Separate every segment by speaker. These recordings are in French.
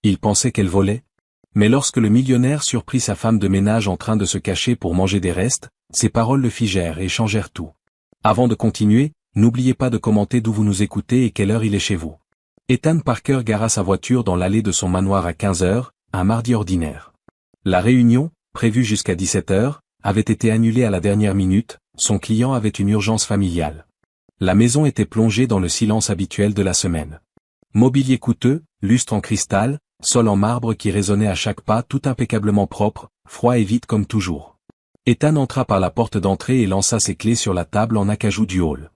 Speaker 1: Il pensait qu'elle volait. Mais lorsque le millionnaire surprit sa femme de ménage en train de se cacher pour manger des restes, ses paroles le figèrent et changèrent tout. Avant de continuer, n'oubliez pas de commenter d'où vous nous écoutez et quelle heure il est chez vous. Ethan Parker gara sa voiture dans l'allée de son manoir à 15 heures, un mardi ordinaire. La réunion, prévue jusqu'à 17 heures, avait été annulée à la dernière minute, son client avait une urgence familiale. La maison était plongée dans le silence habituel de la semaine. Mobilier coûteux, lustre en cristal, sol en marbre qui résonnait à chaque pas, tout impeccablement propre, froid et vide comme toujours. Ethan entra par la porte d'entrée et lança ses clés sur la table en acajou du hall.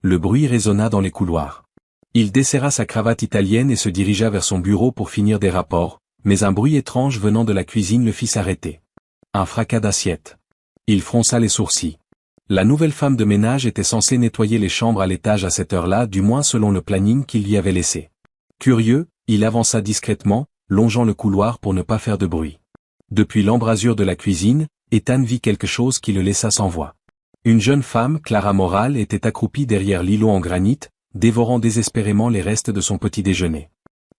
Speaker 1: Le bruit résonna dans les couloirs. Il desserra sa cravate italienne et se dirigea vers son bureau pour finir des rapports, mais un bruit étrange venant de la cuisine le fit s'arrêter. Un fracas d'assiette. Il fronça les sourcils. La nouvelle femme de ménage était censée nettoyer les chambres à l'étage à cette heure-là, du moins selon le planning qu'il lui avait laissé. Curieux, il avança discrètement, longeant le couloir pour ne pas faire de bruit. Depuis l'embrasure de la cuisine, Ethan vit quelque chose qui le laissa sans voix. Une jeune femme, Clara Morale, était accroupie derrière l'îlot en granit, dévorant désespérément les restes de son petit déjeuner.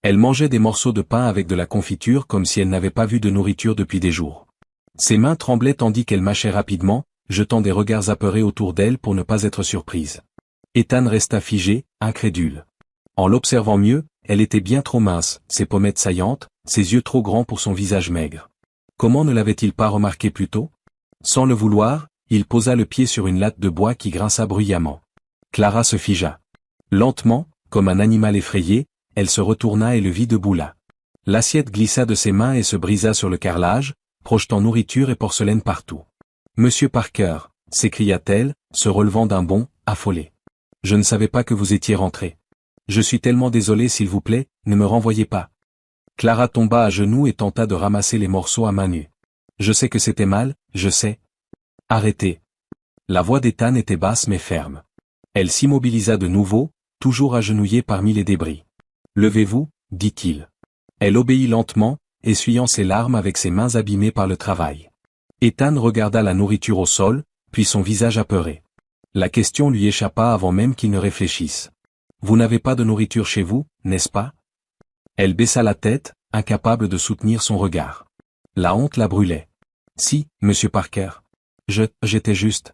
Speaker 1: Elle mangeait des morceaux de pain avec de la confiture comme si elle n'avait pas vu de nourriture depuis des jours. Ses mains tremblaient tandis qu'elle mâchait rapidement, jetant des regards apeurés autour d'elle pour ne pas être surprise. Ethan resta figé, incrédule. En l'observant mieux, elle était bien trop mince, ses pommettes saillantes, ses yeux trop grands pour son visage maigre. Comment ne l'avait-il pas remarqué plus tôt? Sans le vouloir, il posa le pied sur une latte de bois qui grinça bruyamment. Clara se figea. Lentement, comme un animal effrayé, elle se retourna et le vit debout là. L'assiette glissa de ses mains et se brisa sur le carrelage, projetant nourriture et porcelaine partout. « Monsieur Parker », s'écria-t-elle, se relevant d'un bond, affolée. « Je ne savais pas que vous étiez rentré. Je suis tellement désolée, s'il vous plaît, ne me renvoyez pas. » Clara tomba à genoux et tenta de ramasser les morceaux à main nue. « Je sais que c'était mal, je sais. » « Arrêtez. » La voix d'Ethan était basse mais ferme. Elle s'immobilisa de nouveau, toujours agenouillée parmi les débris. « Levez-vous, dit-il. » Elle obéit lentement, essuyant ses larmes avec ses mains abîmées par le travail. Ethan regarda la nourriture au sol, puis son visage apeuré. La question lui échappa avant même qu'il ne réfléchisse. « Vous n'avez pas de nourriture chez vous, n'est-ce pas ?» Elle baissa la tête, incapable de soutenir son regard. La honte la brûlait. « Si, monsieur Parker. J'étais juste. »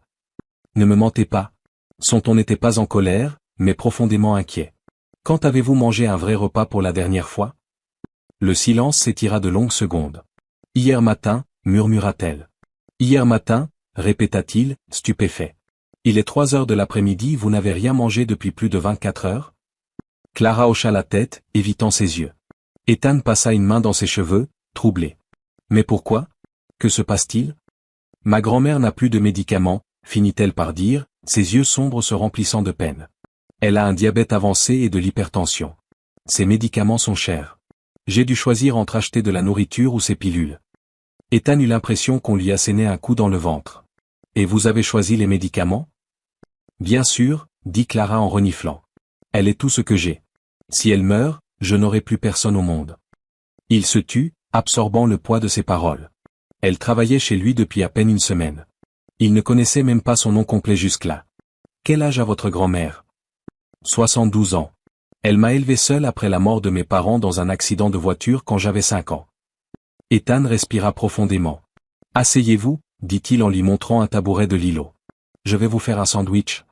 Speaker 1: « Ne me mentez pas. » Son ton n'était pas en colère, mais profondément inquiet. « Quand avez-vous mangé un vrai repas pour la dernière fois ?» Le silence s'étira de longues secondes. « Hier matin, » murmura-t-elle. « Hier matin, » répéta-t-il, stupéfait. « Il est 3 heures de l'après-midi, vous n'avez rien mangé depuis plus de 24 heures ?» Clara hocha la tête, évitant ses yeux. Ethan passa une main dans ses cheveux, troublé. « Mais pourquoi? Que se passe-t-il? » « Ma grand-mère n'a plus de médicaments, » finit-elle par dire, ses yeux sombres se remplissant de peine. « Elle a un diabète avancé et de l'hypertension. Ses médicaments sont chers. J'ai dû choisir entre acheter de la nourriture ou ses pilules. » Ethan eut l'impression qu'on lui assénait un coup dans le ventre. « Et vous avez choisi les médicaments? » « Bien sûr, » dit Clara en reniflant. « Elle est tout ce que j'ai. Si elle meurt, je n'aurai plus personne au monde. » Il se tut, absorbant le poids de ses paroles. Elle travaillait chez lui depuis à peine une semaine. Il ne connaissait même pas son nom complet jusque-là. « Quel âge a votre grand-mère » ? 72 ans. Elle m'a élevé seule après la mort de mes parents dans un accident de voiture quand j'avais 5 ans. Ethan respira profondément. « Asseyez-vous, » dit-il en lui montrant un tabouret de l'îlot. « Je vais vous faire un sandwich. »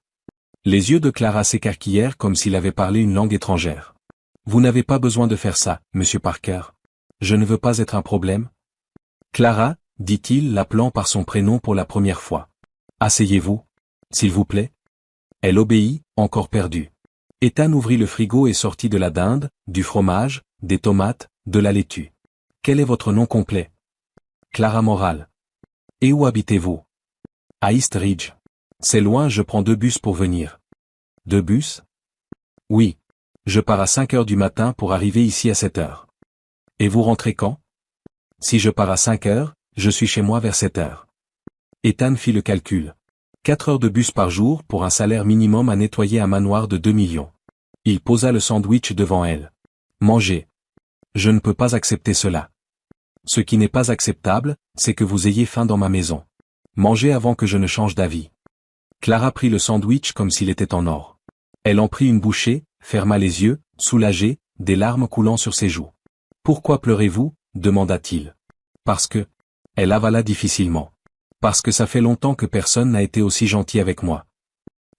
Speaker 1: Les yeux de Clara s'écarquillèrent comme s'il avait parlé une langue étrangère. « Vous n'avez pas besoin de faire ça, monsieur Parker. Je ne veux pas être un problème. » Clara, dit-il l'appelant par son prénom pour la première fois. « Asseyez-vous. S'il vous plaît. » Elle obéit, encore perdue. Ethan ouvrit le frigo et sortit de la dinde, du fromage, des tomates, de la laitue. « Quel est votre nom complet ?»« Clara Morale. »« Et où habitez-vous ?»« À East Ridge. »« C'est loin, je prends 2 bus pour venir. »« 2 bus ?»« Oui. Je pars à 5 heures du matin pour arriver ici à 7 heures. »« Et vous rentrez quand ?»« Si je pars à 5 heures, je suis chez moi vers 7 heures. » Ethan fit le calcul. 4 heures de bus par jour pour un salaire minimum à nettoyer un manoir de 2 millions. Il posa le sandwich devant elle. « Mangez. Je ne peux pas accepter cela. Ce qui n'est pas acceptable, c'est que vous ayez faim dans ma maison. Mangez avant que je ne change d'avis. » Clara prit le sandwich comme s'il était en or. Elle en prit une bouchée, ferma les yeux, soulagée, des larmes coulant sur ses joues. Pourquoi pleurez-vous, demanda-t-il. Parce que... Elle avala difficilement. Parce que ça fait longtemps que personne n'a été aussi gentil avec moi.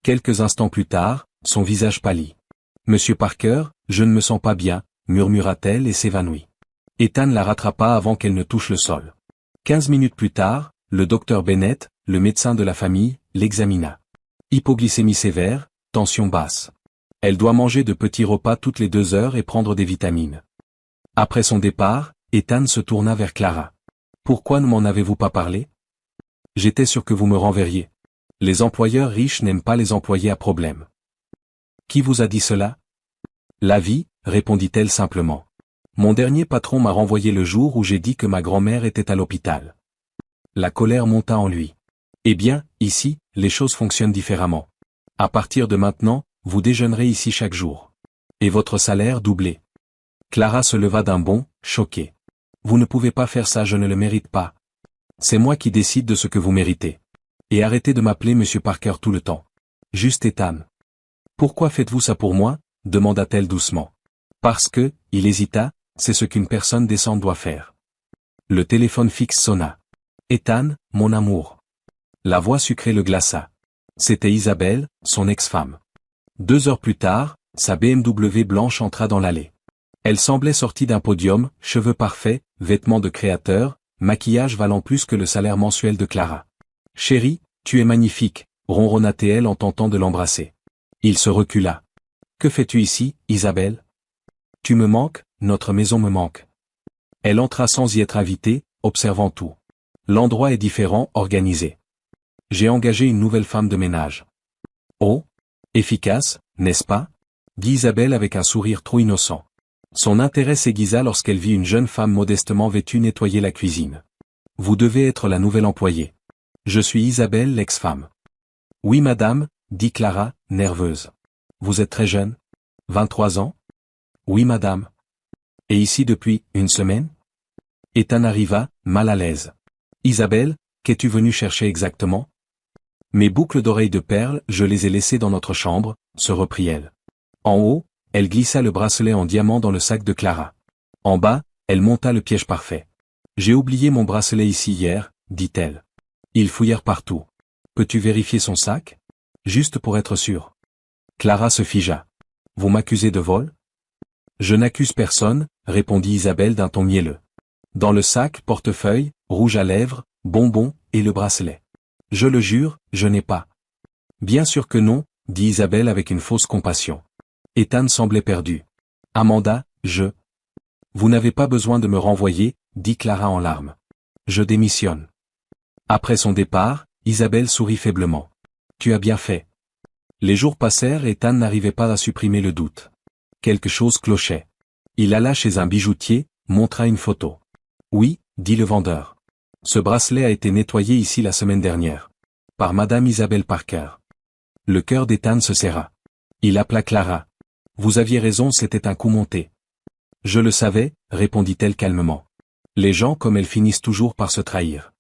Speaker 1: Quelques instants plus tard, son visage pâlit. Monsieur Parker, je ne me sens pas bien, murmura-t-elle et s'évanouit. Ethan la rattrapa avant qu'elle ne touche le sol. 15 minutes plus tard, le docteur Bennett, le médecin de la famille, l'examina. Hypoglycémie sévère, tension basse. Elle doit manger de petits repas toutes les 2 heures et prendre des vitamines. Après son départ, Ethan se tourna vers Clara. Pourquoi ne m'en avez-vous pas parlé? J'étais sûr que vous me renverriez. Les employeurs riches n'aiment pas les employés à problème. Qui vous a dit cela? La vie, répondit-elle simplement. Mon dernier patron m'a renvoyé le jour où j'ai dit que ma grand-mère était à l'hôpital. La colère monta en lui. Eh bien, ici, les choses fonctionnent différemment. À partir de maintenant, vous déjeunerez ici chaque jour. Et votre salaire doublé. Clara se leva d'un bond, choquée. Vous ne pouvez pas faire ça, je ne le mérite pas. C'est moi qui décide de ce que vous méritez. Et arrêtez de m'appeler Monsieur Parker tout le temps. Juste Ethan. Pourquoi faites-vous ça pour moi? Demanda-t-elle doucement. Parce que, il hésita, c'est ce qu'une personne décente doit faire. Le téléphone fixe sonna. Ethan, mon amour. La voix sucrée le glaça. C'était Isabelle, son ex-femme. 2 heures plus tard, sa BMW blanche entra dans l'allée. Elle semblait sortie d'un podium, cheveux parfaits, vêtements de créateur, maquillage valant plus que le salaire mensuel de Clara. « Chérie, tu es magnifique », ronronna-t-elle en tentant de l'embrasser. Il se recula. « Que fais-tu ici, Isabelle? Tu me manques, notre maison me manque. » Elle entra sans y être invitée, observant tout. L'endroit est différent, organisé. J'ai engagé une nouvelle femme de ménage. Oh, efficace, n'est-ce pas? Dit Isabelle avec un sourire trop innocent. Son intérêt s'aiguisa lorsqu'elle vit une jeune femme modestement vêtue nettoyer la cuisine. Vous devez être la nouvelle employée. Je suis Isabelle, l'ex-femme. Oui madame, dit Clara, nerveuse. Vous êtes très jeune? 23 ans? Oui madame. Et ici depuis 1 semaine? Ethan arriva, mal à l'aise. Isabelle, qu'es-tu venue chercher exactement? Mes boucles d'oreilles de perles, je les ai laissées dans notre chambre, se reprit-elle. En haut, elle glissa le bracelet en diamant dans le sac de Clara. En bas, elle monta le piège parfait. J'ai oublié mon bracelet ici hier, dit-elle. Ils fouillèrent partout. Peux-tu vérifier son sac? Juste pour être sûr. Clara se figea. Vous m'accusez de vol? Je n'accuse personne, répondit Isabelle d'un ton mielleux. Dans le sac, portefeuille, rouge à lèvres, bonbons, et le bracelet. Je le jure, je n'ai pas. Bien sûr que non, dit Isabelle avec une fausse compassion. Ethan semblait perdu. Amanda, Vous n'avez pas besoin de me renvoyer, dit Clara en larmes. Je démissionne. Après son départ, Isabelle sourit faiblement. Tu as bien fait. Les jours passèrent et Ethan n'arrivait pas à supprimer le doute. Quelque chose clochait. Il alla chez un bijoutier, montra une photo. Oui, dit le vendeur. Ce bracelet a été nettoyé ici la semaine dernière. Par Madame Isabelle Parker. Le cœur d'Ethan se serra. Il appela Clara. Vous aviez raison, c'était un coup monté. Je le savais, répondit-elle calmement. Les gens comme elle finissent toujours par se trahir.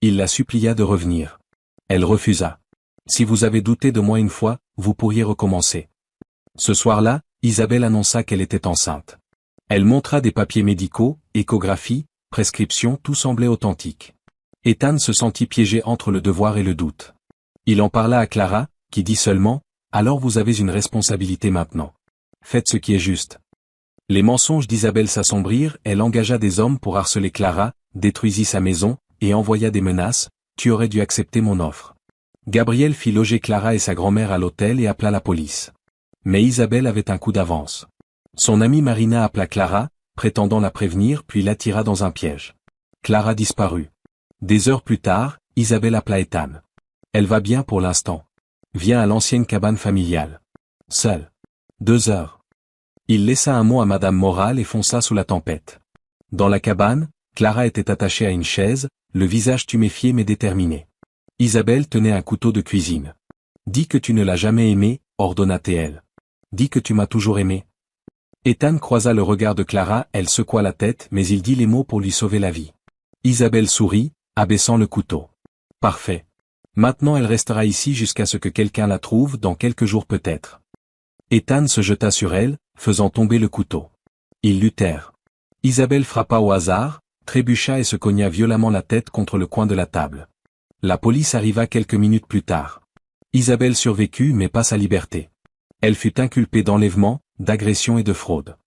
Speaker 1: Il la supplia de revenir. Elle refusa. Si vous avez douté de moi une fois, vous pourriez recommencer. Ce soir-là, Isabelle annonça qu'elle était enceinte. Elle montra des papiers médicaux, échographie, prescription, tout semblait authentique. Ethan se sentit piégé entre le devoir et le doute. Il en parla à Clara, qui dit seulement, « Alors vous avez une responsabilité maintenant. Faites ce qui est juste. » Les mensonges d'Isabelle s'assombrirent, elle engagea des hommes pour harceler Clara, détruisit sa maison, et envoya des menaces, « Tu aurais dû accepter mon offre. » Gabriel fit loger Clara et sa grand-mère à l'hôtel et appela la police. Mais Isabelle avait un coup d'avance. Son amie Marina appela Clara, prétendant la prévenir puis l'attira dans un piège. Clara disparut. Des heures plus tard, Isabelle appela Ethan. Elle va bien pour l'instant. Viens à l'ancienne cabane familiale. Seul. 2 heures. Il laissa un mot à Madame Morale et fonça sous la tempête. Dans la cabane, Clara était attachée à une chaise, le visage tuméfié mais déterminé. Isabelle tenait un couteau de cuisine. Dis que tu ne l'as jamais aimé, ordonna-t-elle. Dis que tu m'as toujours aimé. Ethan croisa le regard de Clara, elle secoua la tête mais il dit les mots pour lui sauver la vie. Isabelle sourit, abaissant le couteau. Parfait. Maintenant elle restera ici jusqu'à ce que quelqu'un la trouve, dans quelques jours peut-être. Ethan se jeta sur elle, faisant tomber le couteau. Ils luttèrent. Isabelle frappa au hasard, trébucha et se cogna violemment la tête contre le coin de la table. La police arriva quelques minutes plus tard. Isabelle survécut mais pas sa liberté. Elle fut inculpée d'enlèvement, d'agression et de fraude.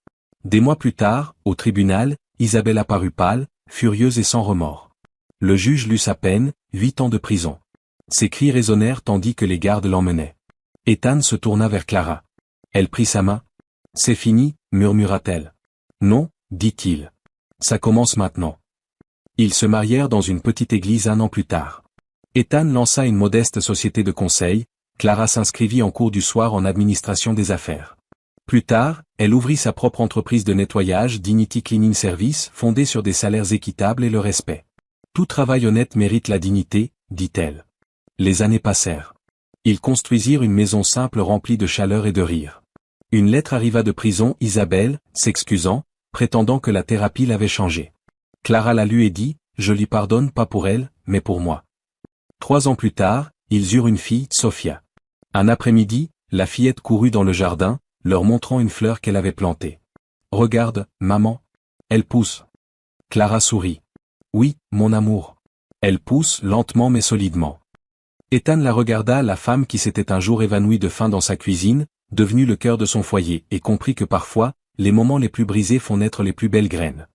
Speaker 1: Des mois plus tard, au tribunal, Isabelle apparut pâle, furieuse et sans remords. Le juge lut sa peine, 8 ans de prison. Ses cris résonnèrent tandis que les gardes l'emmenaient. Ethan se tourna vers Clara. Elle prit sa main. « C'est fini » murmura-t-elle. « Non » dit-il. « Ça commence maintenant. » Ils se marièrent dans une petite église 1 an plus tard. Ethan lança une modeste société de conseil, Clara s'inscrivit en cours du soir en administration des affaires. Plus tard, elle ouvrit sa propre entreprise de nettoyage Dignity Cleaning Service fondée sur des salaires équitables et le respect. « Tout travail honnête mérite la dignité », dit-elle. Les années passèrent. Ils construisirent une maison simple remplie de chaleur et de rire. Une lettre arriva de prison, Isabelle, s'excusant, prétendant que la thérapie l'avait changé. Clara la lut et dit, « Je lui pardonne pas pour elle, mais pour moi. » 3 ans plus tard, ils eurent une fille, Sophia. Un après-midi, la fillette courut dans le jardin, leur montrant une fleur qu'elle avait plantée. « Regarde, maman. Elle pousse. » Clara sourit. « Oui, mon amour. Elle pousse lentement mais solidement. » Ethan la regarda, la femme qui s'était un jour évanouie de faim dans sa cuisine, devenue le cœur de son foyer, et comprit que parfois, les moments les plus brisés font naître les plus belles graines.